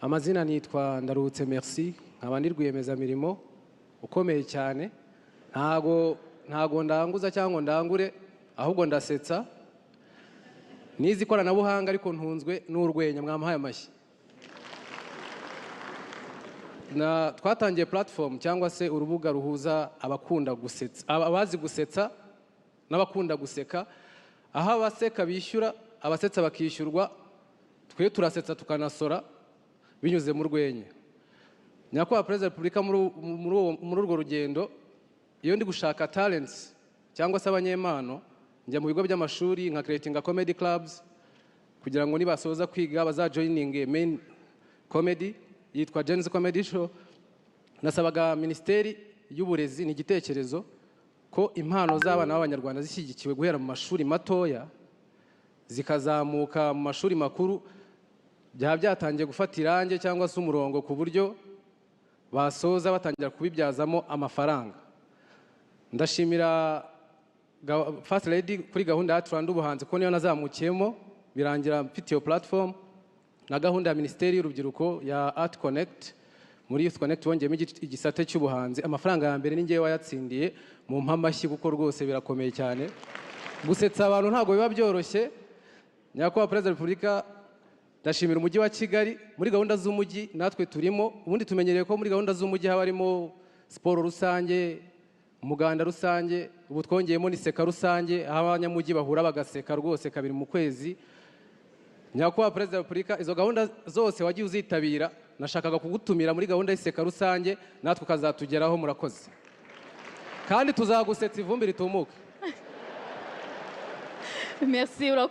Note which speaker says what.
Speaker 1: Amazina nitwa Ndarutse Merci, nkaba ndi rwiyemezamirimo ukomeye cyane. Ntago ndanguza cyangwa ndangure, ahubwo ndasetsa. Nizi ikoranabuhanga ariko ntunzwe n'urwenya, mwamuhaye amashyi. Twatangiye platform cyangwa se urubuga ruhuza abakunda gusetsa, abazi gusetsa n'abakunda guseka, aho abaseka bishyura, abasetsa bakishyurwa, twe turasetsa tukanasora binyuze mu rwenya. Nyakubahwa Perezida wa Repubulika muri urwo rugendo, iyo ndi gushaka talents cyangwa se abanyempano, njya mu bigo by'amashuri nka creating comedy clubs kugira ngo nibasoza kwiga bazajoining main comedy yitwa Jen's Comedy Show. Nasabaga Minisiteri y'Uburezi ni igitekerezo ko impano z'abana b'Abanyarwanda zishyigikiwe guhera mu mashuri matoya zikazamuka mu mashuri makuru, byaba byatangiye gufata irange cyangwa se umurongo ku buryo basoza batangira kubibyazamo amafaranga. Ndashimira First Lady kuri gahunda ya Rwanda ubuhanzi ko niyo nazamukiyemo birangira mfite iyo platform, na gahunda ya Minisiteri y'Urubyiruko ya Art Connect. Muri Youth Connect wongeyemo igisate cy'ubuhanzi. Amafaranga ya mbere ni ngewe wayatsindiye, mu mpamashyi kuko rwose birakomeye cyane. Gusetsa abantu ntabwo biba byoroshye. Nyakubahwa Perezida wa Repubulika, ndashimira umujyi wa Kigali muri gahunda z'umujyi natwe turimo. Ubundi tumenyereye ko muri gahunda z'umujyi haba harimo siporo rusange, umuganda rusange, ubu twongeyemo n'iseka rusange aho abanyamujyi bahura bagaseka rwose kabiri mu kwezi. Nyakubahwa Perezida wa Repubulika, izo gahunda zose wagiye uzitabira, nashakaga kugutumira muri gahunda y'iseka rusange natwe ukazatugeraho. Murakoze kandi tuzagusetsa ivumbi ritumuke.
Speaker 2: Merci.